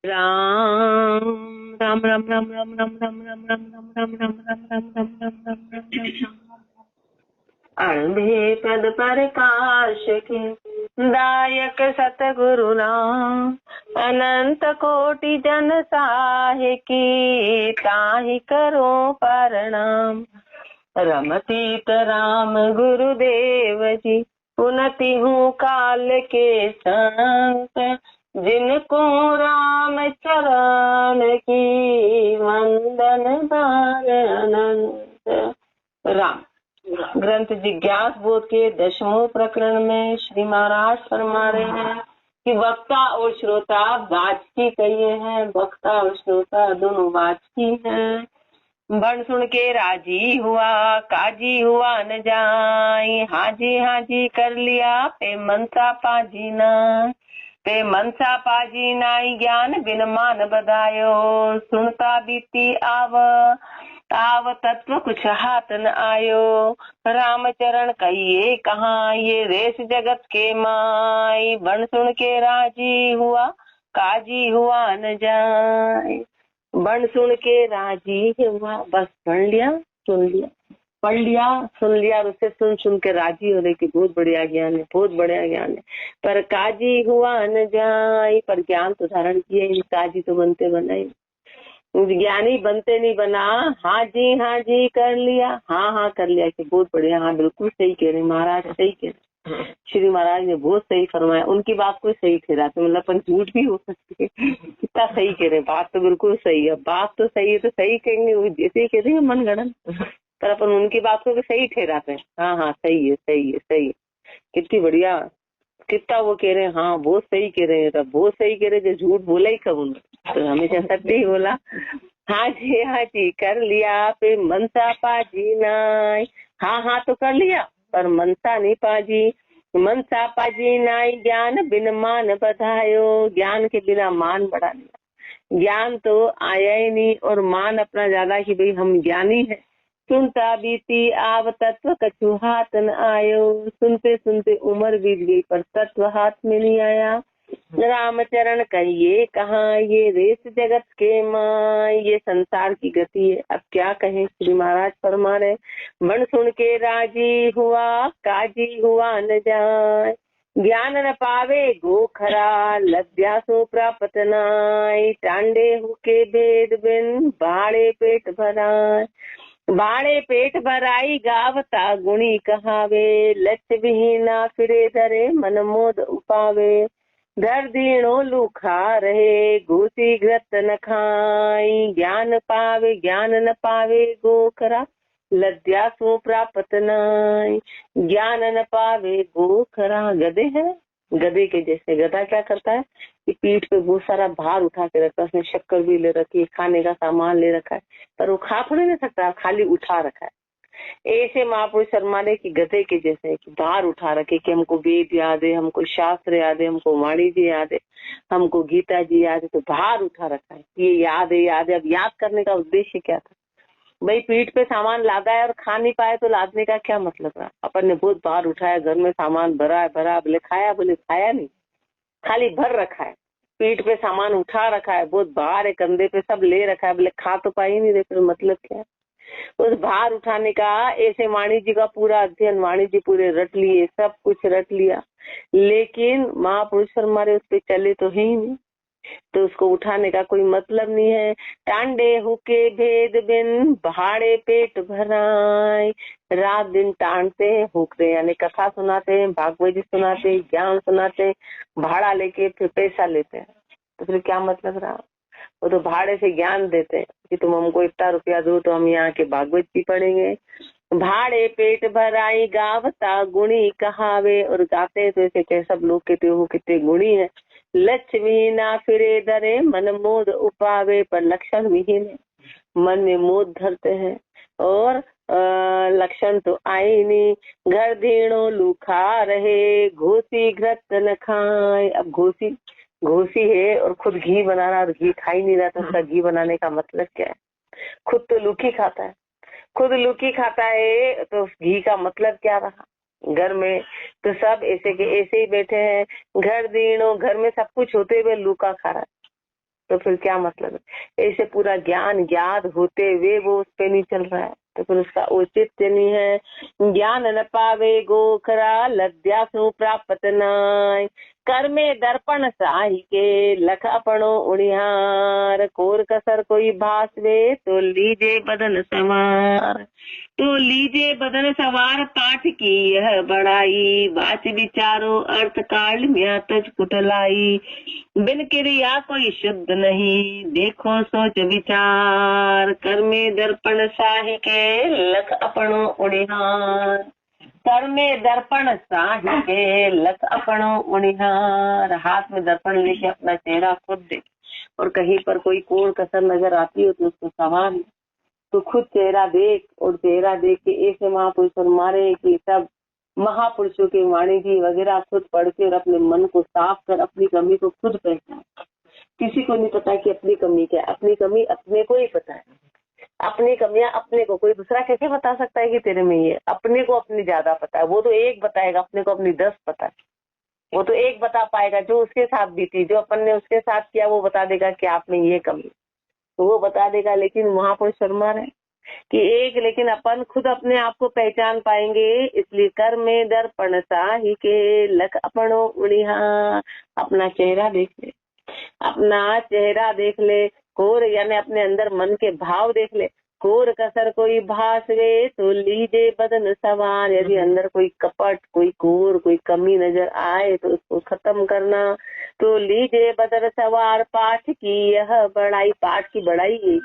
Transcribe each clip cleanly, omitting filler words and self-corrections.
राम राम राम राम राम राम राम राम राम राम राम राम राम राम राम राम राम राम राम। अंधे पद प्रकाश के दायक सतगुरु नाम, अनंत कोटि जन साहे की ताहि करो प्रणाम। रमतीत राम गुरुदेव जी, पुनति हूँ काल के संत, जिनको राम चरण की वंदन बार अनंत। राम ग्रंथ जिज्ञास बोध के 10वें प्रकरण में श्री महाराज फरमा रहे हैं कि वक्ता और श्रोता वाचकी कहिए हैं। वक्ता और श्रोता दोनों वाचकी हैं। बन सुन के राजी हुआ, काजी हुआ न जाई, हाजी हाजी कर लिया पे मनसा पाजी ना, पे मनसा पाजी नाई, ज्ञान बिन मान बधायो, सुनता बीती आव तत्व कुछ हाथ न आयो। राम चरण कहिए कहाँ, ये रेस जगत के माई, बन सुन के राजी हुआ, काजी हुआ न जाए। बन सुन के राजी हुआ, बस पढ़ लिया, सुन लिया, पढ़ लिया, सुन लिया, और उससे सुन के राजी होने की बहुत बढ़िया ज्ञान है, बहुत बढ़िया ज्ञान है। पर काजी हुआ न जाए, पर ज्ञान तो धारण किए, काजी तो बनते बनाए, ज्ञानी बनते नहीं बना। हाँ जी कर लिया, हाँ कर लिया कि बहुत बढ़िया, हाँ बिल्कुल सही कह रहे महाराज, सही कह रहे श्री महाराज ने, बहुत सही फरमाया। उनकी बात को सही ठहराते, मतलब अपन झूठ भी हो सकती है, कितना सही कह रहे, बात तो बिल्कुल सही है, बात तो सही है तो सही कहेंगे, वो जैसे ही कह देंगे मन गणन, पर अपन उनकी बात को सही ठहराते हैं। हाँ सही है, सही है, सही है, कितनी बढ़िया, कितना वो कह रहे हैं, हाँ बहुत सही कह रहे हैं, तब बहुत सही कह रहे, जो झूठ बोला ही कब उन्होंने, तो हमेशा सत्य ही बोला। हाँ जी कर लिया, फिर मनसा पाजी नाई, हाँ तो कर लिया, पर मनसा नहीं पाजी, मनसा पाजी नाई, ज्ञान बिन मान बधायो, ज्ञान के बिना मान बढ़ा लिया, ज्ञान तो आया ही नहीं, और मान अपना ज्यादा कि भाई हम ज्ञानी है। सुनता बीती आव तत्व कछु हाथ न आयो, सुनते सुनते उम्र बीत गई पर तत्व हाथ में नहीं आया। रामचरण कहिए कहाँ, ये रेस जगत के माँ, ये संसार की गति है, अब क्या कहें। श्री महाराज फरमा रहे, बन सुन के राजी हुआ, काजी हुआ न जाए, ज्ञान न पावे गोखरा, लज्जा सो प्राप्त नाय, टांडे हुके भेद बिन बाड़े पेट भराय, बाड़े पेट भराई गावता गुणी कहावे, लक्ष्य विहीना फिरे धरे मन मोद उपावे, धर दीणो लूखा रहे घूसी घृत न खाई, ज्ञान न पावे गोखरा, लज्जा सो प्राप्त नाय, ज्ञान न पावे गोखरा। गधे है, गधे के जैसे, गधा क्या करता है कि पीठ पे बहुत सारा भार उठा के रखा है, उसने शक्कर भी ले रखी है, खाने का सामान ले रखा है, पर वो खा थोड़ी नहीं सकता, खाली उठा रखा है। ऐसे महापुरुष शर्मा ने कि गधे के जैसे कि भार उठा रखे कि हमको वेद याद है, हमको शास्त्र याद है, हमको वाणी जी याद है, हमको गीता जी याद है, तो भार उठा रखा है, ये याद है। अब याद करने का उद्देश्य क्या था भाई? पीठ पे सामान लादा है और खा नहीं पाए तो लादने का क्या मतलब रहा? अपन ने बहुत भार उठाया, घर में सामान भरा, बोले खाया, बोले खाया नहीं, खाली भर रखा है, पीठ पे सामान उठा रखा है, बहुत भार है, कंधे पे सब ले रखा है, बोले खा तो पाई नहीं, देखो मतलब क्या है उस भार उठाने का। ऐसे वाणी जी का पूरा अध्ययन, वाणी जी पूरे रट लिए, सब कुछ रट लिया, लेकिन महापुरुष हमारे उस पे चले तो है ही नहीं, तो उसको उठाने का कोई मतलब नहीं है। टांडे हुके भेद बिन भाड़े पेट भराए, रात दिन टांडते हैं, हुकते यानी कथा सुनाते हैं, भागवत जी सुनाते हैं, ज्ञान सुनाते हैं, भाड़ा लेके फिर पैसा लेते हैं, तो फिर क्या मतलब रहा? वो तो भाड़े से ज्ञान देते हैं कि तुम हमको इतना रुपया दो तो हम यहाँ के भागवत जी पढ़ेंगे। भाड़े पेट भराई गावता गुणी कहावे, और गाते हैं तो ऐसे कह सब लोग कहते हो कितने गुणी है। लक्ष्मी ना फिरे धरे मन मोद उपावे, पर लक्षण विहीन है, मन में मोद धरते हैं और लक्षण तो आए नहीं। घर धीणो लूखा रहे घोसी घृत न खाए, अब घोसी है और खुद घी बना रहा और घी खा ही नहीं रहा, तो उसका घी बनाने का मतलब क्या है? खुद तो लूखी खाता है, खुद लूखी खाता है, तो घी का मतलब क्या रहा? घर में तो सब ऐसे के ऐसे ही बैठे हैं, घर दीणो, घर में सब कुछ होते हुए लूका खा रहा है, तो फिर क्या मतलब है? ऐसे पूरा ज्ञान ज्ञात होते हुए वो उस पे नहीं चल रहा है, तो फिर उसका औचित्य नहीं है। ज्ञान न पावे गोखरा लद्यासु प्राप्त नाय, कर्मे दर्पण साही के लख अपनो उड़ियार, कोर कसर कोई भासवे तो लीजे बदन सवार। तो लीजे बदन सवार पाठ की यह बड़ाई, वाच विचारो अर्थ काल म्या तज कुटलाई, बिन क्रिया कोई शुद्ध नहीं देखो सोच विचार, कर्मे दर्पण साहि के लख अपनो उड़िहार, कर्मे दर्पण साहि के लख अपनो उड़िहार। हाथ में दर्पण लेके अपना चेहरा खुद देख, और कहीं पर कोई कोण कसर नजर आती हो तो उसको संवार, तो खुद चेहरा देख, और चेहरा देख के ऐसे महापुरुष मारे कि सब महापुरुषों की वाणी जी वगैरह खुद पढ़ के और अपने मन को साफ कर अपनी कमी को खुद पहचान। किसी को नहीं पता कि अपनी कमी क्या है, अपनी कमी अपने को ही पता है। अपनी कमियां अपने को, कोई दूसरा कैसे बता सकता है कि तेरे में ये, अपने को अपनी ज्यादा पता है। वो तो एक बताएगा, अपने को अपनी 10 पता है। वो तो एक बता पाएगा जो उसके साथ बीती, जो अपन ने उसके साथ किया वो बता देगा कि आप में ये कमी, तो वो बता देगा। लेकिन महापुरुष शर्मा है कि एक, लेकिन अपन खुद अपने आप को पहचान पाएंगे। इसलिए कर में दर्पण साही के लख अपनो उड़िहा, अपना चेहरा देख ले, अपना चेहरा देख ले, कोर यानी अपने अंदर मन के भाव देख ले। कोर कसर कोई भासवे तो लीजे बदन सवार, यदि अंदर कोई कपट, कोई कोर, कोई कमी नजर आए तो उसको खत्म करना। तो लीजे बदन सवार पाठ की यह बड़ाई, पाठ की बड़ाई यही,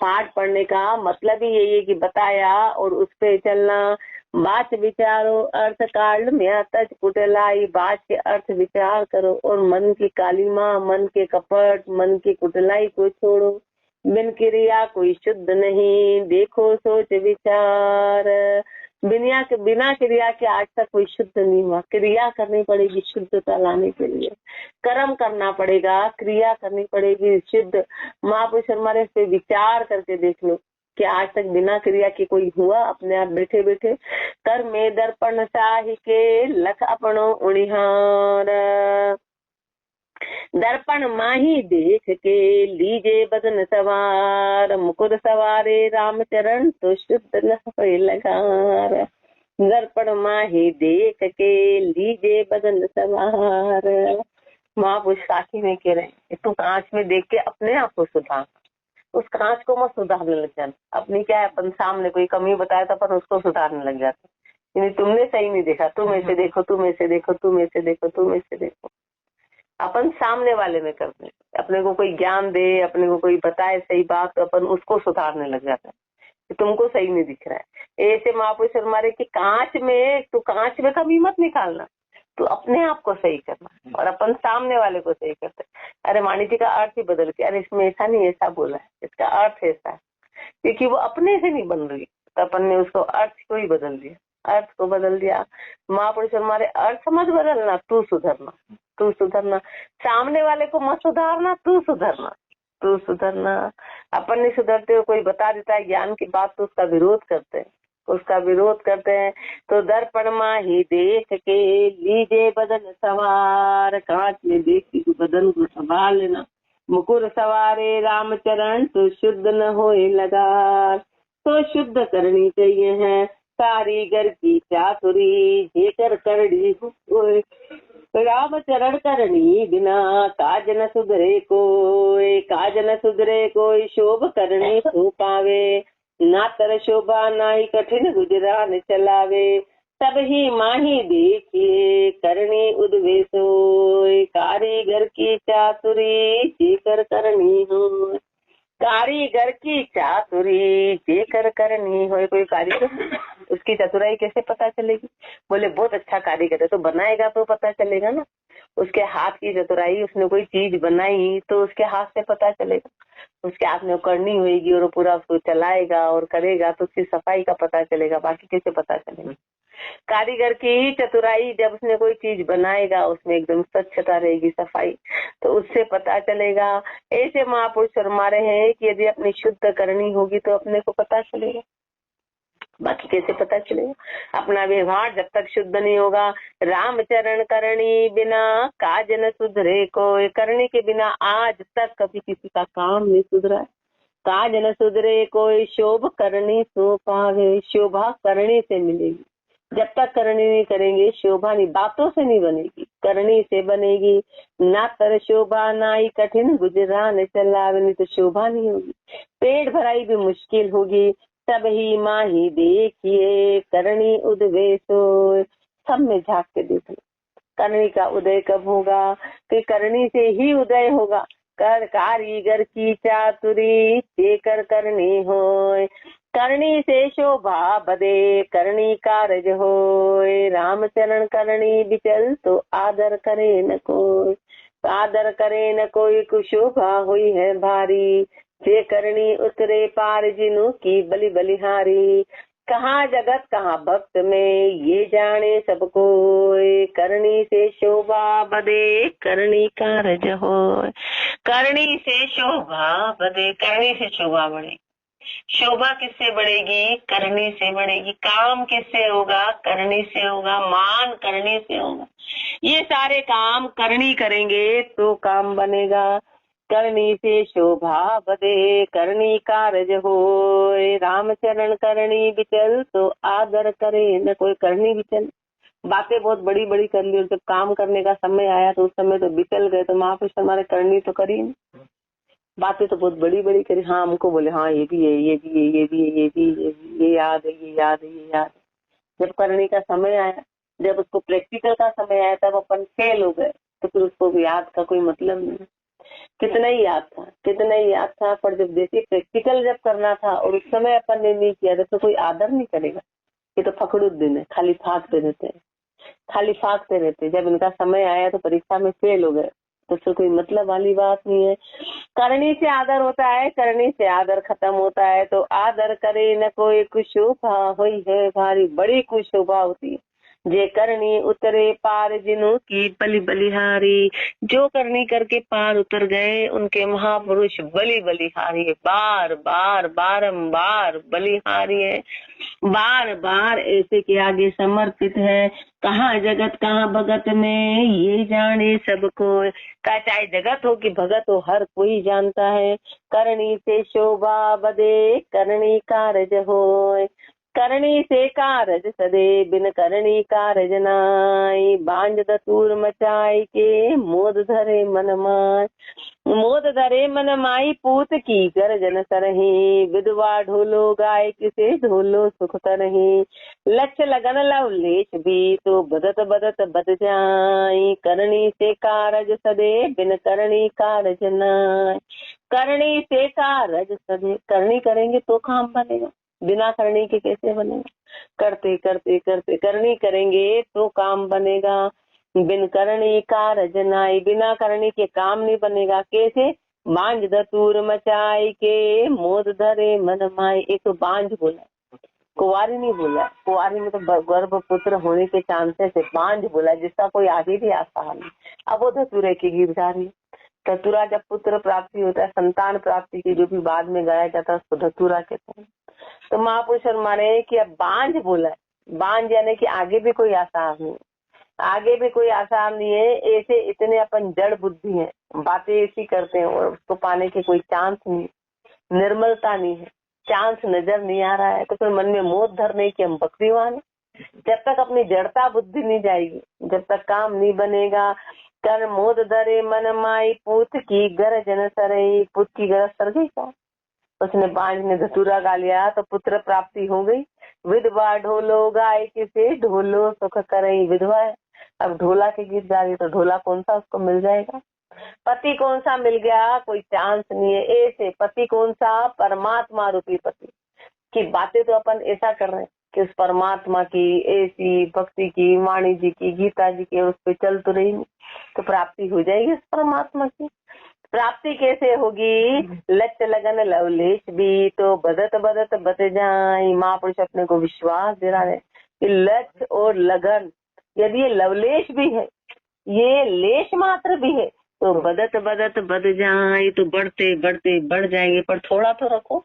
पाठ पढ़ने का मतलब ही यही है कि बताया और उस पे चलना। बात विचारो अर्थ काल में तज कुटलाई, बात के अर्थ विचार करो और मन की कालीमा, मन के कपट, मन की कुटलाई को छोड़ो। बिन क्रिया कोई शुद्ध नहीं देखो सोच विचार, बिना क्रिया के आज तक कोई शुद्ध नहीं हुआ। क्रिया करनी पड़ेगी शुद्धता लाने के लिए, कर्म करना पड़ेगा, क्रिया करनी पड़ेगी शुद्ध। महापुरुष हमारे से विचार करके देख लो कि आज तक बिना क्रिया के कोई हुआ अपने आप बैठे बैठे। कर में दर्पण साहि के लख अपनो उड़िहार, दर्पण माही देख के लीजे बदन सवार, मुकुर सवारे रामचरण तो शुद्ध न होए लगार। दर्पण माही देख के लीजे बदन सवार। महापुरुष साखी में कह रहे हैं तू कांच में देख के अपने आप को सुधार, उस कांच को मत सुधारने लग जाना। अपनी क्या है, अपन सामने कोई कमी बताया था पर उसको सुधारने लग जाते, तुमने सही नहीं देखा, तुम ऐसे देखो, तुम ऐसे देखो, तुम ऐसे देखो, तुम ऐसे देखो। अपन सामने वाले में करते, अपने को कोई ज्ञान दे, अपने को कोई बताए सही बात, तो अपन उसको सुधारने लग जाता है कि तुमको सही नहीं दिख रहा है। ऐसे महापुरुष हमारे कि कांच में कमी मत निकालना, तो अपने आप को सही करना और अपन सामने वाले को सही करते। अरे वाणी जी का अर्थ ही बदल के, अरे इसमें ऐसा नहीं ऐसा बोला है, इसका अर्थ ऐसा है, क्योंकि वो अपने से नहीं बन रही, तो अपन ने उसको अर्थ को ही बदल दिया, अर्थ को बदल दिया। महापुरुष हमारे अर्थ मत बदलना, तू सुधरना, तू सुधरना। सामने वाले को मत सुधारना, तू सुधरना, तू सुधरना। अपन नहीं सुधरते हो, कोई बता देता है ज्ञान की बात तो उसका विरोध करते हैं, उसका विरोध करते हैं। तो दर्पण माही देख के लीजे बदन सवार, कांच में देख के तू बदन को संभाल लेना। मुकुर सवारे रामचरण तो शुद्ध न होए लगार, तो शुद्ध करनी चाहिए है कारीगर की चातुरी, जेकर करनी होए रामचरण करनी बिना, काज न सुधरे कोई, काज न सुधरे कोई, शोभ करनी तो पावे, ना तर शोभा ना ही कठिन गुजरान चलावे। सब ही माही देखिए करनी उद्वे सोय, कारीगर की चातुरी जेकर करनी हो, कारीगर की चातुरी जेकर करनी हो। कोई कारीगर, उसकी चतुराई कैसे पता चलेगी? बोले बहुत अच्छा कारीगर है, तो बनाएगा तो पता चलेगा ना, उसके हाथ की चतुराई, उसने कोई चीज बनाई तो उसके हाथ से पता चलेगा, उसके हाथ में करनी होगी और पूरा उसको चलाएगा और करेगा तो उसकी सफाई का पता चलेगा, बाकी कैसे पता चलेगा? कारीगर की चतुराई, जब उसने कोई चीज बनाएगा उसमें एकदम स्वच्छता रहेगी, सफाई, तो उससे पता चलेगा। ऐसे महापुरुष फरमा रहे हैं कि यदि अपनी शुद्ध करनी होगी तो अपने को पता चलेगा। बाकी कैसे पता चलेगा? अपना व्यवहार जब तक शुद्ध नहीं होगा, राम चरण करनी बिना काज न सुधरे कोई, करने के बिना आज तक कभी किसी का काम नहीं सुधरा है। काज न सुधरे कोई, शोभ करनी सो पावे, शोभा करने से मिलेगी। जब तक करनी नहीं करेंगे शोभा नहीं, बातों से नहीं बनेगी, करनी से बनेगी। ना तर शोभा नाई कठिन गुजरान चलावे, नहीं तो शोभा नहीं होगी। पेट भराई भी मुश्किल होगी, सब ही माही देखिए करनी उदय सो। सब में झांक के देख लो करनी का उदय कब होगा, कि करनी से ही उदय होगा। कर कारीगर की चातुरी देकर करनी होय, करनी से शोभा बदे करनी कारज होय। राम चरण करनी बिचल तो आदर करे न कोई, आदर करे न कोई कुशोभा हुई है भारी। जे करनी उतरे पार जिनु की बलि बलिहारी, कहाँ जगत कहाँ भक्त में ये जाने सबको। करनी से शोभा बदे करनी कारज होय, करनी से शोभा बदे, करनी से शोभा बढ़ेगी। शोभा किससे बढ़ेगी? करनी से बढ़ेगी। काम किससे होगा? करनी से होगा। मान करने से होगा। ये सारे काम करनी करेंगे तो काम बनेगा। करनी से शोभा बदे करनी कारज होय, राम चरण करनी बिचल तो आदर करे न कोई। करनी बिचल, बातें बहुत बड़ी बड़ी कर ली और जब काम करने का समय आया तो उस समय तो बिचल गए। तो महापुरुष हमारे करनी तो करी नहीं, बातें तो बहुत बड़ी बड़ी करी। हाँ हमको बोले हाँ ये भी है, ये भी है, ये भी है, ये भी है, ये याद है, ये याद है, ये याद है। जब करने का समय आया, जब उसको प्रैक्टिकल का समय आया तब अपन फेल हो गए। तो फिर उसको याद का कोई मतलब नहीं। कितना ही याद था, कितना ही याद था, पर जब देखिए प्रैक्टिकल जब करना था और उस समय अपन ने नहीं किया तो कोई आदर नहीं करेगा। ये तो फकड़ुद दिन है, खाली फाकते रहते हैं, खाली फाकते रहते। जब इनका समय आया तो परीक्षा में फेल हो गए तो उससे कोई मतलब वाली बात नहीं है। करनी से आदर होता है, करनी से आदर खत्म होता है। तो आदर करे न कोई कुशोभा हुई है भारी, बड़ी कुशोभा होती है। जे करनी उतरे पार जिनु की बलि बलिहारी, जो करनी करके पार उतर गए उनके महापुरुष बलि बलिहारी है। बार बार बारंबार बलिहारी है, बार बार ऐसे के आगे समर्पित है। कहाँ जगत कहाँ भगत में ये जाने सबको, का चाहे जगत हो कि भगत हो हर कोई जानता है। करनी से शोभा बदे करनी कारज होय, करनी से कारज सदे बिन करनी कारज नाई। बांझ दतूर मचाई के मोद धरे मन माय, मोद धरे मन माई पूत की गर्जन सरही। विधवा ढोलो गाय किसे ढोलो सुख तरही, लक्ष्य लगन लवलेश भी तो बदत बदत बद जाई। करनी से कारज सदे बिन करनी कारज नाय, करनी से कारज सदे, करनी करेंगे तो काम बनेगा, बिना करनी के कैसे बनेगा? करते करते करते करनी करेंगे तो काम बनेगा। बिन करनी कारज नाई, बिना करनी के काम नहीं बनेगा। कैसे? बांझ दतूर मचाई के मोद धरे मन माई। एक तो बांझ बोला, कुंवारी नहीं बोला। कुंवारी में तो गर्भ पुत्र होने के चांसेस है। बांझ बोला जिसका कोई आगे भी आसार नहीं। अब वो धतूरे की गीत गा रही है। धतूरा जब पुत्र प्राप्ति होता है, संतान प्राप्ति की जो भी बाद में गाया जाता है उसको धतूरा कहते हैं। तो महापुरुष माने कि अब बांझ बोला है, बांझ यानी कि आगे भी कोई आसार नहीं, आगे भी कोई आसार नहीं है। ऐसे इतने अपन जड़ बुद्धि है, बातें ऐसी करते हैं और उसको पाने के कोई चांस नहीं, निर्मलता नहीं है, चांस नजर नहीं आ रहा है। तो फिर मन में मोह धर नहीं कि हम भक्तिवान है। जब तक अपनी जड़ता बुद्धि नहीं जाएगी, जब तक काम नहीं बनेगा। कर मोद धरे मन माई पूत की गर्जन सरई, पुत की गरज सर गई क्या? उसने बांझ ने धतूरा गा लिया तो पुत्र प्राप्ति हो गई। विधवा ढोलो गाय किसे ढोलो सुख करई, विधवा है अब ढोला के गीत गा रही तो ढोला कौन सा उसको मिल जाएगा? पति कौन सा मिल गया? कोई चांस नहीं है। ऐसे पति कौन सा? परमात्मा रूपी पति की बातें तो अपन ऐसा कर रहे हैं कि उस परमात्मा की ऐसी भक्ति की, वाणी जी की, गीता जी की, उस पर चल तो रही नहीं तो प्राप्ति हो जाएगी उस परमात्मा की। प्राप्ति कैसे होगी? लक्ष्य लगन लवलेश भी तो बदत बदत बत जाए। महापुरुष अपने को विश्वास दिला रहे कि लक्ष्य और लगन, यदि ये लवलेश भी है, ये लेश मात्र भी है, तो बदत बदत बद जाए, तो बढ़ते बढ़ते बढ़ जाएंगे। पर थोड़ा तो रखो,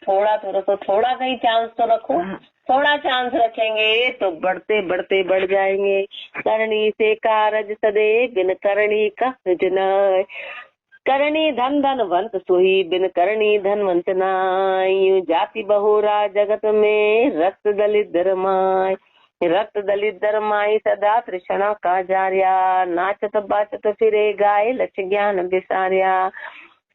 थोड़ा तो रखो, थोड़ा कहीं चांस तो रखो। थोड़ा चांस रखेंगे तो बढ़ते बढ़ते बढ़ जाएंगे। करनी से कारज सदे, बिन करनी का न। करनी धन धनवंत सोही, बिन करनी धनवंत नाय। यूं जाति बहुरा जगत में, रक्त दलित धर्माय। रक्त दलित धर्माई सदा तृष्णा का जार्या। नाचत बाचत फिरे गाय, लक्ष्य ज्ञान बिसार्या।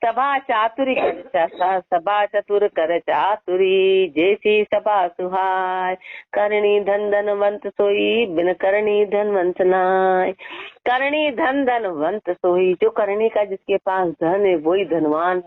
सभा चातुरी कर सभा चतुर कर चातुरी, जैसी सभा सुहाय। करणी धन धनवंत सोई, बिन करणी धनवंत नाय। करणी धन धनवंत सोई, जो करणी का जिसके पास धन है वही धनवान।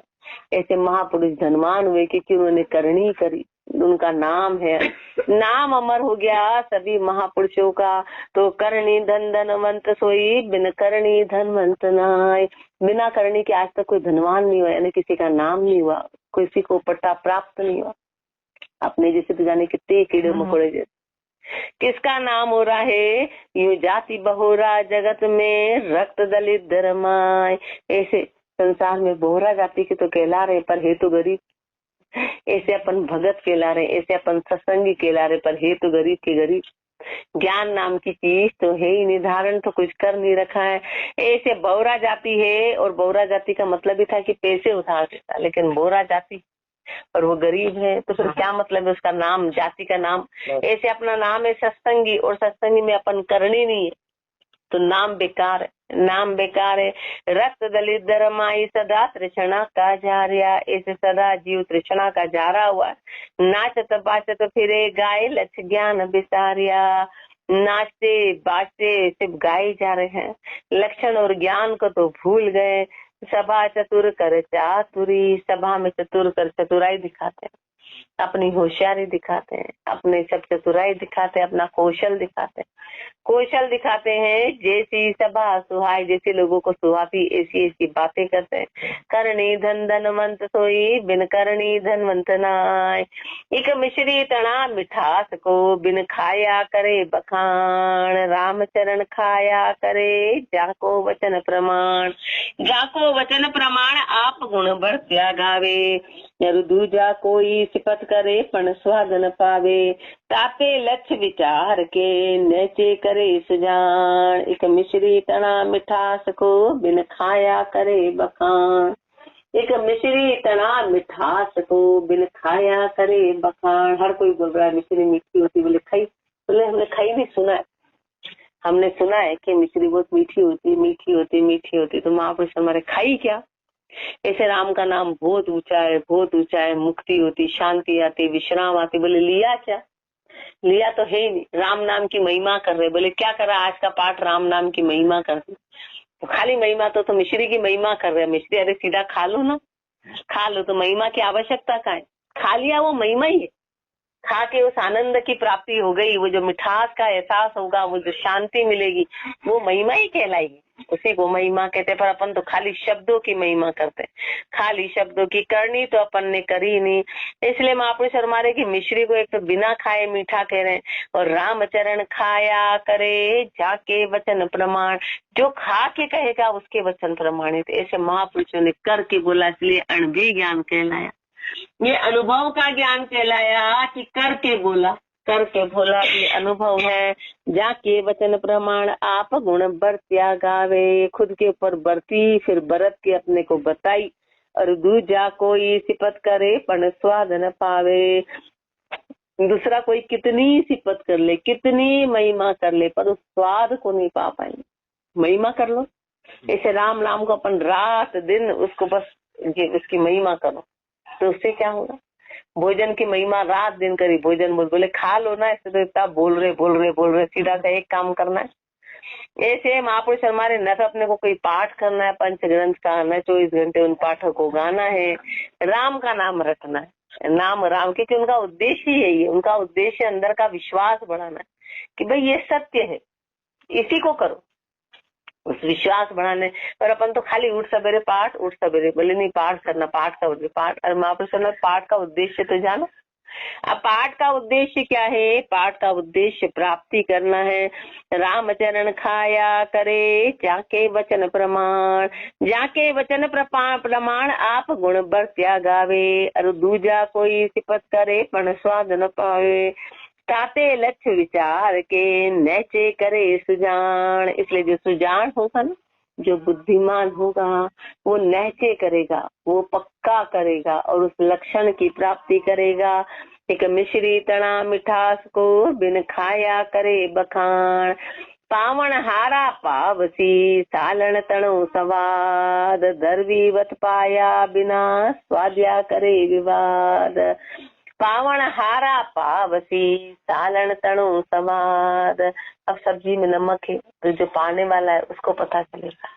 ऐसे महापुरुष धनवान हुए क्योंकि उन्होंने करणी करी, उनका नाम है, नाम अमर हो गया सभी महापुरुषों का। तो करणी धन धनवंत सोई, बिन करणी धनवंत नाय। बिना करणी के आज तक कोई धनवान नहीं हुआ, यानी किसी का नाम नहीं हुआ, किसी को पट्टा प्राप्त नहीं हुआ। अपने जैसे तो जाने कितने कीड़े मकोड़े जैसे। किसका नाम हो रहा है? यूं जाति बहुरा जगत में, रक्त दलित धर्माय। ऐसे संसार में बहुरा जाति के तो कहला रहे पर है तो गरीब। ऐसे अपन भगत कहला रहे, ऐसे अपन सत्संगी कहला रहे पर है तो गरीब के गरीब। ज्ञान नाम की चीज तो है ही निर्धारण, तो कुछ कर नहीं रखा है। ऐसे बहुरा जाति है, और बहुरा जाति का मतलब ही था कि पैसे उधार देता, लेकिन बहुरा जाति और वो गरीब है, तो फिर क्या मतलब है उसका नाम, जाति का नाम। ऐसे अपना नाम है सत्संगी, और सत्संगी में अपन करनी नहीं है तो नाम बेकार है, नाम बेकार है। रक्त दलित धर्माई सदा तृष्णा का जार्या। ऐसे सदा जीव तृष्णा का जारा हुआ। नाचत बाचत फिरे गाय, लक्ष्य ज्ञान बिसारिया। नाचते बाचते सिर्फ गाए जा रहे हैं, लक्षण और ज्ञान को तो भूल गए। सभा चतुर कर चातुरी, सभा में चतुर कर चतुराई दिखाते हैं, अपनी होशियारी दिखाते हैं, अपने सब चतुराई दिखाते हैं, अपना कौशल दिखाते हैं, कौशल दिखाते हैं। जैसी सभा सुहाय, जैसे लोगों को सुहाती ऐसी ऐसी बातें करते हैं। करणी धन धनवंत सोई, बिन करणी धनवंत नाय। एक मिश्री तना मिठास को, बिन खाया करे बखान। राम चरण खाया करे, जाको वचन प्रमाण। जाको वचन प्रमाण, आप गुण बढ़त्या गावे। दूजा कोई सिफत करे, पण स्वाद न पावे। तापे लक्ष्य विचार के, नचे करे सुजान। एक मिश्री तना मिठास को, बिन खाया करे बखान। एक मिश्री तना मिठास को, बिन खाया करे बखान। हर कोई बोल रहा है मिश्री मीठी होती, बोले खाई, बोले हमने खाई नहीं, सुना है, हमने सुना है कि मिश्री बहुत मीठी होती, मीठी होती, मीठी होती। तो महापुरुष हमारे खाई क्या? ऐसे राम का नाम बहुत ऊंचा है, बहुत ऊंचा है। मुक्ति होती, शांति आती, विश्राम आती। बोले लिया क्या? लिया तो है ही नहीं। राम नाम की महिमा कर रहे, बोले क्या करा आज का पाठ? राम नाम की महिमा कर रहे, तो खाली महिमा तो मिश्री की महिमा कर रहे। मिश्री अरे सीधा खा लो ना, खा लो, तो महिमा की आवश्यकता क्या है? खा लिया वो महिमा ही है। खा के उस आनंद की प्राप्ति हो गई, वो जो मिठास का एहसास होगा, वो जो शांति मिलेगी, वो महिमा ही कहलाएगी, उसी को महिमा कहते। पर अपन तो खाली शब्दों की महिमा करते, खाली शब्दों की। करनी तो अपन ने करी नहीं, इसलिए महापुरुष हमारे की मिश्री को एक तो बिना खाए मीठा कह रहे हैं। और रामचरण खाया करे, जाके वचन प्रमाण। जो खा के कहेगा उसके वचन प्रमाणित। ऐसे महापुरुषों ने करके बोला, इसलिए अनुभवी ज्ञान कहलाया। ये अनुभव का ज्ञान कहलाया कि करके बोला, करके बोला, ये अनुभव है। जाके वचन प्रमाण, आप गुण बरत्या गावे। खुद के ऊपर बरती, फिर बरत के अपने को बताई। और दूजा कोई सिफत करे, पण स्वाद न पावे। दूसरा कोई कितनी सिफत कर ले, कितनी महिमा कर ले, पर उस स्वाद को नहीं पा पाएंगे। महिमा कर लो, ऐसे राम नाम को अपन रात दिन उसको बस उसकी महिमा करो, तो उससे क्या होगा? भोजन की महिमा रात दिन करी, भोजन बोले खा लो ना, ऐसे तो इतना बोल रहे, सीधा सा एक काम करना है। ऐसे महापुरुष हमारे, न तो अपने को कोई पाठ करना है पंच ग्रंथ का, न 24 घंटे उन पाठों को गाना है, राम का नाम रखना है। नाम राम, क्योंकि उनका उद्देश्य ही यही है, उनका उद्देश्य अंदर का विश्वास बढ़ाना है कि भाई ये सत्य है, इसी को करो, उस विश्वास बढ़ाने। और अपन तो खाली उठ सवेरे पाठ, उठ सवेरे, बोले नहीं पाठ करना, पाठ का पाठ। और महापुरुष ने पाठ का उद्देश्य तो जानो, अब पाठ का उद्देश्य क्या है? पाठ का उद्देश्य प्राप्ति करना है। रामचरण खाया करे जाके वचन प्रमाण, जाके वचन प्रमाण आप गुण बरत्या गावे, और दूजा कोई सिपत करे पण स्वाद न पावे, ताते लक्ष्य विचार के नैचे करे सुजान। इसलिए जो सुजान होगा ना, जो बुद्धिमान होगा, वो नैचे करेगा, वो पक्का करेगा और उस लक्षण की प्राप्ति करेगा। एक मिश्री तना मिठास को बिन खाया करे बखान, पावण हारा पावसी सालन तणो सवाद, दरवीवत पाया बिना स्वाद्या करे विवाद। पावण हारा पावसी सालन तणो स्वाद। अब सब्जी में नमक है तो जो पाने वाला है उसको पता चलेगा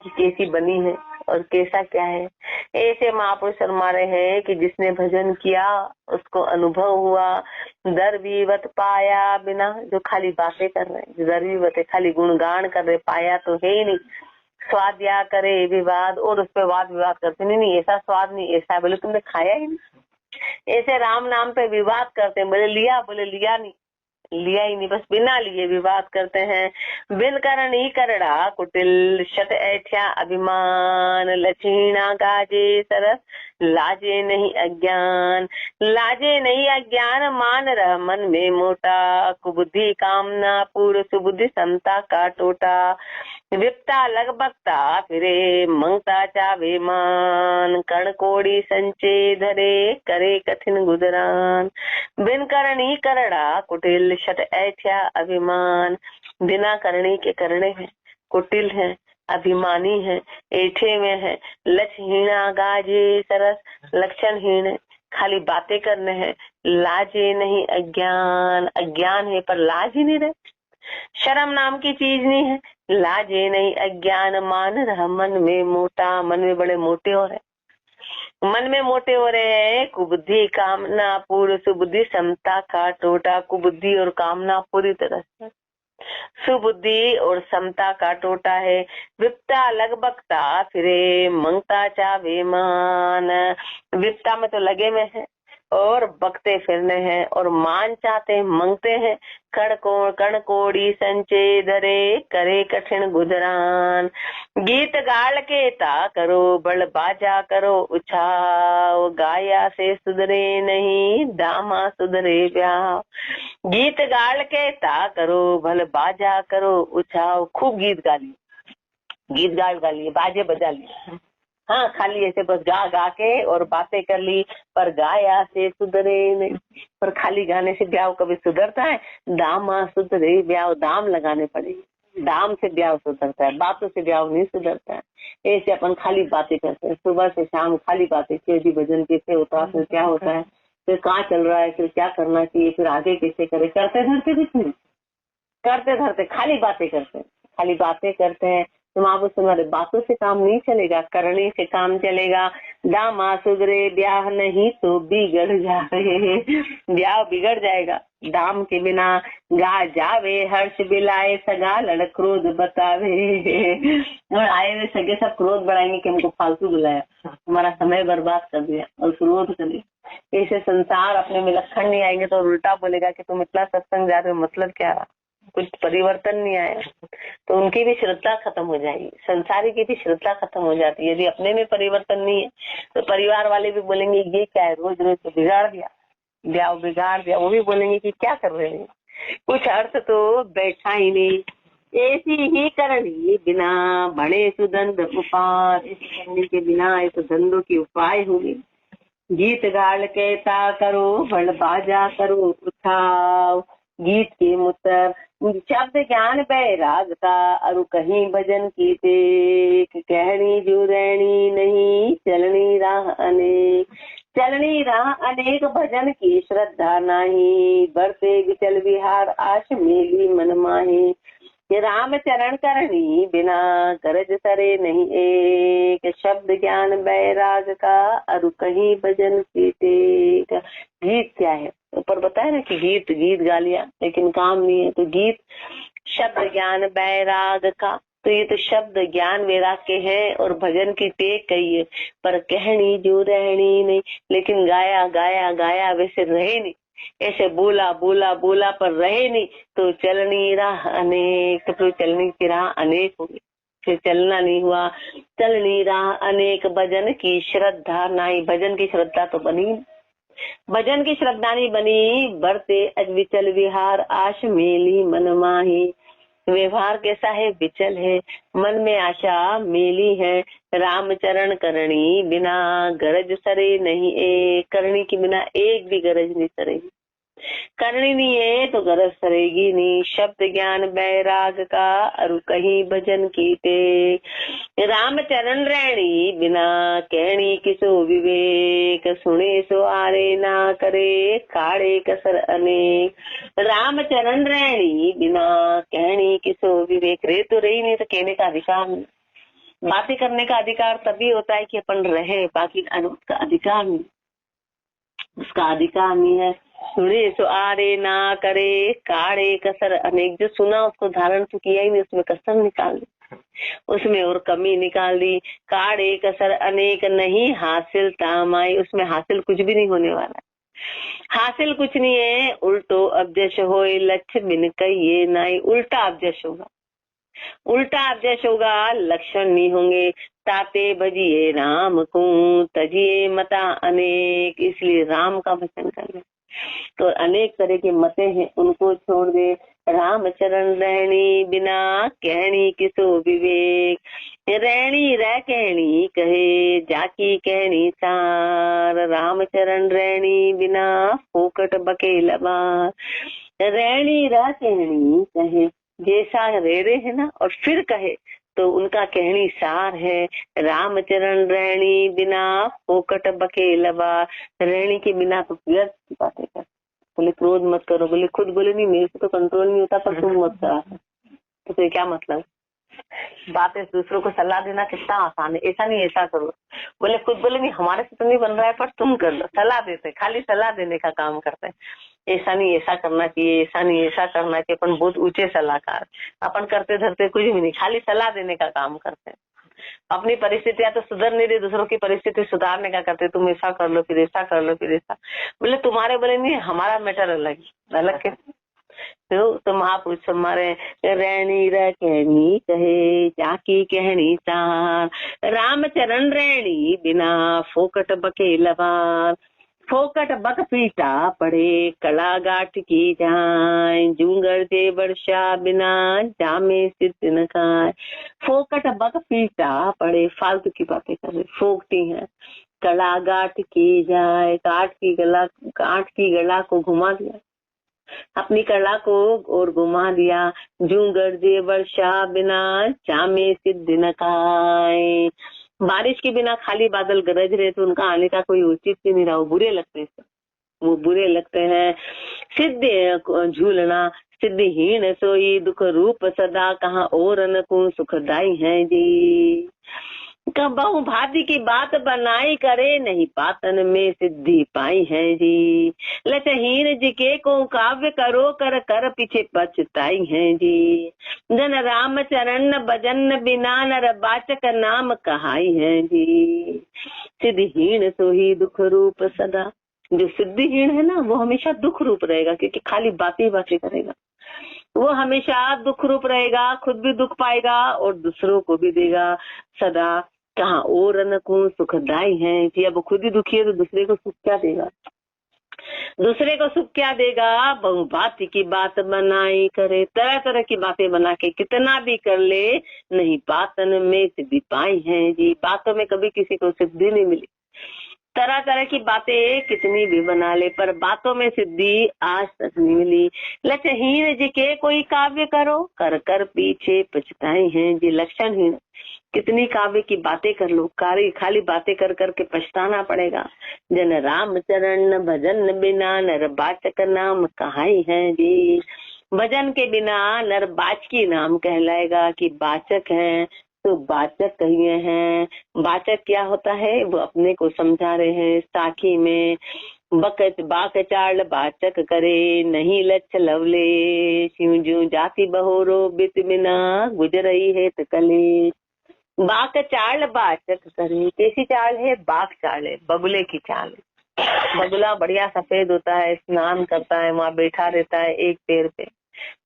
कि कैसी बनी है और कैसा क्या है। ऐसे महापुरुष फरमा रहे हैं कि जिसने भजन किया उसको अनुभव हुआ। दरवीवत पाया बिना, जो खाली बातें कर रहे हैं, दरवीवत है खाली गुणगान कर रहे, पाया तो है ही नहीं। स्वाद्या करे विवाद, और उस पर वाद विवाद करते, नहीं ऐसा स्वाद नहीं, ऐसा, बोले तुमने खाया ही नहीं। ऐसे राम नाम पे विवाद करते हैं, बोले लिया, बोले लिया नहीं, लिया ही नहीं, बस बिना लिए विवाद करते हैं। बिन करण ही करड़ा कुटिल शत ऐठ्या अभिमान, लचीना गाजे सरस लाजे नहीं अज्ञान, लाजे नहीं अज्ञान मान रह मन में मोटा, कुबुद्धि कामना पूर्व सुबुद्धि समता का टोटा, विपता लगभगता फिरे मंगता चावे मान, कण कोड़ी संचे धरे करे कठिन गुजरान। बिन करणी करड़ा कुटिल शत ऐठ्या अभिमान, बिना करणी के करणे हैं, कुटिल है, अभिमानी है, ऐठे में है, लक्षहीना गाजे सरस, लक्षणहीन है, खाली बातें करने हैं, लाजे नहीं अज्ञान, अज्ञान है पर लाज ही नहीं रहे, शर्म नाम की चीज नहीं है, लाजे नहीं अज्ञान मान रहा मन में मोटा, मन में बड़े मोटे हो रहे, मन में मोटे हो रहे हैं। कुबुद्धि कामना पूर्व सुबुद्धि समता का टोटा, कुबुद्धि और कामना पूरी तरह से, सुबुद्धि और समता का टोटा है। विपता लगभगता फिरे मंगता चावे मान, विपता में तो लगे में है और बकते फिरने हैं, और मान चाहते हैं, मंगते हैं। कण कोड़ी संचे धरे करे कठिन गुजरान, गीत गाल के ता करो बल बाजा करो उछाव, गाया से सुधरे नहीं दामा सुधरे ब्याह। गीत गाल के ता करो भल बाजा करो उछाव, खूब गीत गा लिए, गीत गा लिए, बाजे बजा लिए, हाँ खाली ऐसे बस गा गा के और बातें कर ली, पर गाया से सुधरे नहीं। पर खाली गाने से ब्याह कभी सुधरता है? दामा सुधरे ब्याह, दाम लगाने पड़ेगी, दाम से ब्याह सुधरता है, बातों से ब्याह नहीं सुधरता है। ऐसे अपन खाली बातें करते हैं, सुबह से शाम खाली बातें, कैसी भजन कैसे होता है, फिर क्या होता है, फिर कहाँ चल रहा है, फिर क्या करना चाहिए, फिर आगे कैसे करे, करते धरते कुछ नहीं, करते धरते खाली बातें करते हैं, खाली बातें करते हैं। तुम आप तुम्हारे बातों से काम नहीं चलेगा, करने से काम चलेगा। दामा सुधरे ब्याह नहीं तो बिगड़ जावे, ब्याह बिगड़ जाएगा दाम के बिना। गा जावे हर्ष बिलाए सगा लड़ क्रोध बतावे, और आए हुए सगे सब क्रोध बढ़ाएंगे कि हमको फालतू बुलाया, हमारा समय बर्बाद कर दिया, और क्रोध करे। ऐसे संसार अपने में लक्षण नहीं आएंगे तो उल्टा बोलेगा कि तुम इतना सत्संग जा रहे हो, मतलब क्या रहा, कुछ परिवर्तन नहीं आया, तो उनकी भी श्रद्धा खत्म हो जाएगी, संसारी की भी श्रद्धा खत्म हो जाती है। यदि अपने में परिवर्तन नहीं है तो परिवार वाले भी बोलेंगे ये क्या है, रोज रोज तो बिगाड़ दिया, ब्याह बिगाड़ दिया, वो भी बोलेंगे कि क्या कर रहे हैं, कुछ अर्थ तो बैठा ही नहीं। ऐसी ही करनी बिना बड़े सुदंड उपाय, ऐसी करने के बिना ऐसे धंधों की उपाय होगी। गीत गाल कहता करो बड़ बाजा करो उठाओ, गीत के मुतर शब्द ज्ञान बैराग का, अरु कहीं भजन की देख, कहनी जो रहनी नहीं चलनी राह अनेक, चलनी राह अनेक भजन की श्रद्धा नहीं, बढ़ते विचल विहार आश मेली मन माही, राम चरण करनी बिना गरज सरे नहीं एक, शब्द ज्ञान बैराग का अरु कहीं भजन की टेक। गीत क्या है, ऊपर बताया ना कि गीत गा लिया लेकिन काम नहीं है, तो गीत शब्द ज्ञान बैराग का, तो ये तो शब्द ज्ञान वैराग्य है और भजन की टेक कही है, पर कहनी जो रहनी नहीं। लेकिन गाया गाया गाया वैसे रहे नहीं, ऐसे बोला बोला बोला पर रहे नहीं, तो चलनी राह अनेक, तो चलनी की राह अनेक होगी, फिर चलना नहीं हुआ। चलनी राह अनेक भजन की श्रद्धा नहीं, भजन की श्रद्धा तो बनी, भजन की श्रद्धा नहीं बनी। बरते अज विचल विहार, आश मेली मन माही। व्यवहार कैसा है? विचल है, मन में आशा मेली है। राम चरण करणी बिना गरज सरे नहीं, एक करणी के बिना एक भी गरज नहीं सरेगी। करनी नहीं है तो गरज सरेगी नहीं। शब्द ज्ञान बैराग का अरु कहीं भजन कीते। राम चरण रैणी बिना कहनी किसो विवेक। सुने सो आरे ना करे काड़े कसर अनेक। राम चरण रैणी बिना कहनी किसो विवेक। रे तो रही नहीं तो कहने का अधिकार नहीं। बातें करने का अधिकार तभी होता है कि अपन रहे, बाकी उसका अधिकार नहीं, उसका अधिकार नहीं है। सुने सो आरे ना करे काड़े कसर अनेक। जो सुना उसको धारण तो किया ही नहीं, उसमें कसर निकाल दी, उसमें और कमी निकाल दी। काड़े कसर अनेक नहीं हासिल तामाई, उसमें हासिल कुछ भी नहीं होने वाला, हासिल कुछ नहीं है। उल्टो अब्जश होए लक्ष्य बिन कहिए नाई। उल्टा अब्जश होगा, उल्टा अब्जश होगा, लक्षण नहीं होंगे। ताते भजिए राम को तजिए मता अनेक। इसलिए राम का भजन कर ले। तो अनेक तरह के मते हैं, उनको छोड़ दे। राम चरण रहनी बिना कहनी किसो विवेक। रहनी रह कहनी कहे जाकी कहनी सार। राम चरण रहनी बिना फोकट बके लबार। रहनी रह कहनी कहे, जैसा रे रे है ना और फिर कहे तो उनका कहनी सार है। राम चरण रहनी बिना फोकट बके लबा। रहनी के बिना तो व्यर्थ की बातें कर। बोले क्रोध मत करो, बोले खुद बोले नहीं मेरे से तो कंट्रोल नहीं होता पर तुम मत करा, तो फिर क्या मतलब? बातें दूसरों को सलाह देना कितना आसान है। ऐसा नहीं ऐसा करो, बोले खुद बोले नहीं हमारे से तो नहीं बन रहा है पर तुम कर लो। सलाह देते, खाली सलाह देने का काम करते हैं। ऐसा नहीं ऐसा करना चाहिए, ऐसा नहीं ऐसा करना चाहिए। अपन बहुत ऊंचे सलाहकार, अपन करते धरते कुछ भी नहीं, खाली सलाह देने का काम करते हैं। अपनी परिस्थितियां तो सुधर नहीं रही, दूसरों की परिस्थिति सुधारने का करते। तुम ऐसा कर लो फिर ऐसा कर लो फिर ऐसा। बोले तुम्हारे बोले नहीं हमारा मैटर अलग अलग के। तो महापुरुष हमारे रहनी रह कहनी कहे जाकी कहनी सार। राम चरण रहनी बिना फोकट बके लबार। फोकट बक पीटा पड़े कला गाठ की जाए। जूंगर जे वर्षा बिना जामे सिद्ध न खाए। फोकट बक पीटा पड़े, फालतू की बातें कर रहे, फोकती है। कला गाठ की जाए, काट की गला को घुमा दिया, अपनी कला को और घुमा दिया। जूंगर जे वर्षा बिना जामे सिद्ध न खाए। बारिश के बिना खाली बादल गरज रहे तो उनका आने का कोई औचित्य नहीं रहा, वो बुरे लगते हैं, वो बुरे लगते हैं। सिद्ध झूलना सिद्धहीन सोई दुख रूप सदा। कहाँ और न को सुखदाई है जी। बहु भांति की बात बनाई करे नहीं पातन में सिद्धि पाई है जी। लचहीन जी के को काव्य करो कर कर पीछे पछताई है जी। जन राम चरण भजन बिना नर बाचक नाम कहाई है जी। सिद्धहीन सोही दुख रूप सदा। जो सिद्धिहीन है ना वो हमेशा दुख रूप रहेगा, क्योंकि खाली बातें बातें करेगा। वो हमेशा दुख रूप रहेगा, खुद भी दुख पाएगा और दूसरों को भी देगा सदा। कहाँ और न को सुखदाई है कि अब खुद ही दुखी है तो दूसरे को सुख क्या देगा, दूसरे को सुख क्या देगा। बहुभांति की बात बनाई करे, तरह तरह की बातें बना के कितना भी कर ले नहीं पातन में सिद्धि पाई है जी। बातों में कभी किसी को सिद्धि नहीं मिली, तरह तरह की बातें कितनी भी बना ले पर बातों में सिद्धि आज तक नहीं मिली। लक्षहीन जी के कोई काव्य करो कर कर पीछे पछताए हैं जी। लक्षणहीन कितनी काव्य की बातें कर लो, खाली बातें कर करके पछताना पड़ेगा। जन राम चरण भजन बिना नर बाचक नाम कहाई है जी। भजन के बिना नर बाचकी नाम कहलाएगा कि बाचक है तो बाचक कहिए हैं। बाचक क्या होता है वो अपने को समझा रहे हैं। साखी में बकच बाक चाल बाचक करे, नहीं लच्छ लवले, शिव जू जाति बहोरो, बित बिना गुजरई है कले। बाक चाल बाचक करे, कैसी चाल है? बाक चाल है, बगुले की चाल है। बगुला बढ़िया सफेद होता है, स्नान करता है, वहाँ बैठा रहता है एक पैर पे,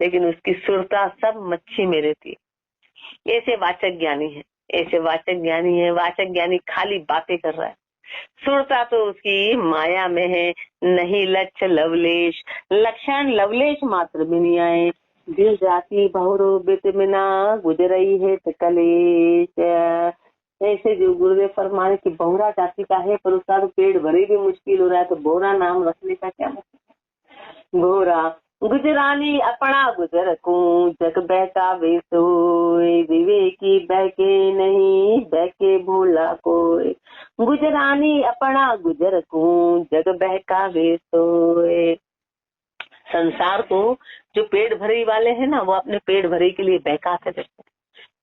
लेकिन उसकी सुरता सब मच्छी में रहती है। ऐसे वाचक ज्ञानी है, ऐसे वाचक ज्ञानी है। वाचक ज्ञानी खाली बातें कर रहा है, सुरता तो उसकी माया में है। नहीं लक्ष्य लवलेश, लक्षण लवलेश मात्र भी नहीं आए। दिल जाती बहुरो बित बिना गुजरई है कलेश। ऐसे जो गुरुदेव फरमाने की बहुरा जाति का है, पर उसका तो पेट भरे भी मुश्किल हो रहा है, तो बोरा नाम रखने का क्या मतलब? बोरा गुजरानी अपना गुजर को, जग बहका वे सोए, विवेकी बहके नहीं बहके भूला कोई। गुजरानी अपना गुजर को, जग बहका वे सोए। संसार को जो पेट भरे वाले हैं ना, वो अपने पेट भरे के लिए बहकाते रहते हैं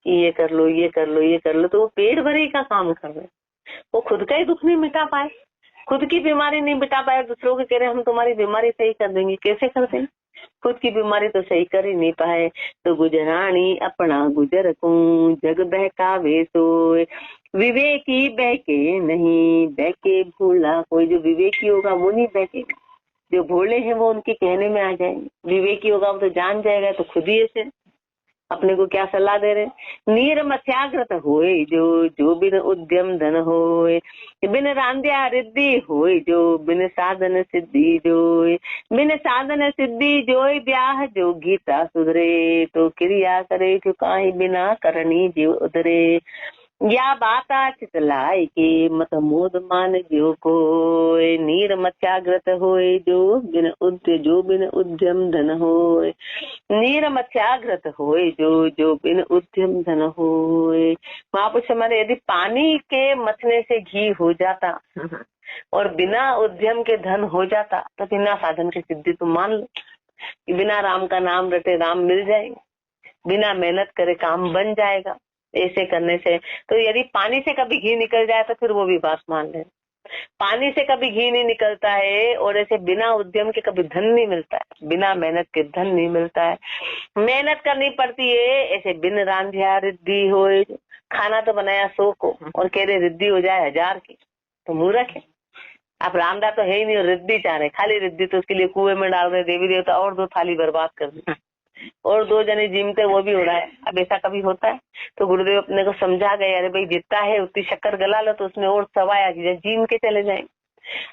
कि ये कर लो, ये कर लो, ये कर लो, तो वो पेट भरे का काम कर रहे हैं। वो खुद का ही दुख नहीं मिटा पाए, खुद की बीमारी नहीं मिटा पाए, दूसरों को कह रहे हम तुम्हारी बीमारी सही कर देंगे। कैसे कर देंगे? खुद की बीमारी तो सही कर ही नहीं पाए। तो गुजरानी अपना गुजर को, जग बहका वे सोए, विवेकी बहके नहीं बहके भूला कोई। जो विवेकी होगा वो नहीं बहकेगा, जो भोले हैं वो उनके कहने में आ जाएंगे। विवेकी होगा वो तो जान जाएगा, तो खुद ही ऐसे अपने को क्या सलाह दे रहे? नीर मत्याग्रत होए जो बिन उद्यम धन होए, बिन रांध्या रिद्धि होए जो, बिन साधन सिद्धि जोए, बिन साधन सिद्धि जोए, ब्याह जो गीता सुधरे, तो क्रिया करे जो काहि बिना करनी जीव उधरे। या बाता चितलाई के मत मोद मान जो कोय, नीर मत्याग्रत होए जो बिन उद्यम धन होए। नीर मत्याग्रत होए जो बिन उद्यम धन होए। महापुरुष हमारे, यदि पानी के मथने से घी हो जाता और बिना उद्यम के धन हो जाता, तो बिना साधन की सिद्धि तो मान लो कि बिना राम का नाम रटे राम मिल जाएंगे, बिना मेहनत करे काम बन जाएगा। ऐसे करने से तो यदि पानी से कभी घी निकल जाए तो फिर वो भी बात मान ले। पानी से कभी घी नहीं निकलता है, और ऐसे बिना उद्यम के कभी धन नहीं मिलता है, बिना मेहनत के धन नहीं मिलता है। मेहनत करनी पड़ती है। ऐसे बिन रांधिया रिद्धि होए, खाना तो बनाया 100 को और कह रहे रिद्धि हो जाए 1000 की, तो मूर्ख है। आप रांधा तो है ही नहीं और रिद्धि चाह रहे, खाली रिद्धि तो उसके लिए कुएं में डाल रहे देवी देवता, और 2 थाली बर्बाद कर दी, और 2 जने जिमते वो भी हो रहा है। अब ऐसा कभी होता है? तो गुरुदेव अपने को समझा गए, अरे भाई जितना है उतनी शक्कर गला लो, तो उसमें और सवाया जिम के चले जाए।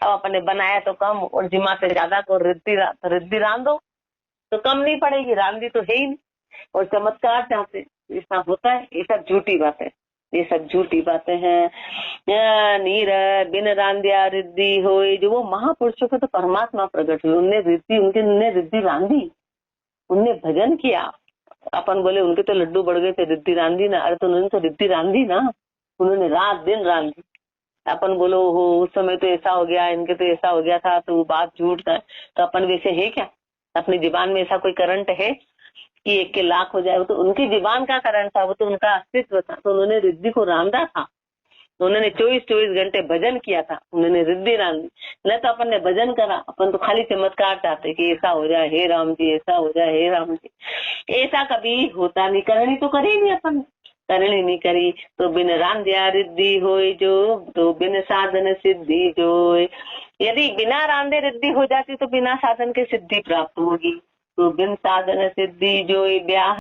अब अपने बनाया तो कम और जिमा से ज्यादा को रिद्धि रांध दो तो कम नहीं पड़ेगी, रांधी तो है ही नहीं। और चमत्कार चाहते, ऐसा होता है? ये सब झूठी बातें, ये सब झूठी बातें हैं। नीर बिन रांधिया रिद्धि होए, जो वो महापुरुषों को तो परमात्मा प्रकट हुए, उनने रिद्धि रांधी, उनने भजन किया। अपन बोले उनके तो लड्डू बढ़ गए थे, रिद्धि रांधी ना, अरे तो उन्होंने तो रिद्धि रांधी ना, उन्होंने रात दिन रांधी। अपन बोलो हो उस समय तो ऐसा हो गया, इनके तो ऐसा हो गया था, तो वो बात झूठ था। तो अपन वैसे है क्या? अपनी जीवान में ऐसा कोई करंट है कि 1 के लाख हो जाए? वो तो उनकी जीवान का करंट था, वो तो उनका अस्तित्व था। तो उन्होंने रिद्धि को रांधा था, उन्होंने 24 घंटे भजन किया था, उन्होंने रिद्धि रांधी। न तो अपन ने भजन करा, अपन तो खाली चमत्कार चाहते कि ऐसा हो जाए हे राम जी, ऐसा हो जाए हे राम जी। ऐसा कभी होता नहीं, करनी तो करी नहीं, अपन करनी नहीं करी। तो बिन रांध्या रिद्धि होए जो, तो बिन साधन सिद्धि जोए। यदि बिना रांधे रिद्धि हो जाती तो बिना साधन के सिद्धि प्राप्त होगी। तो बिन साधन सिद्धि जोए, ब्याह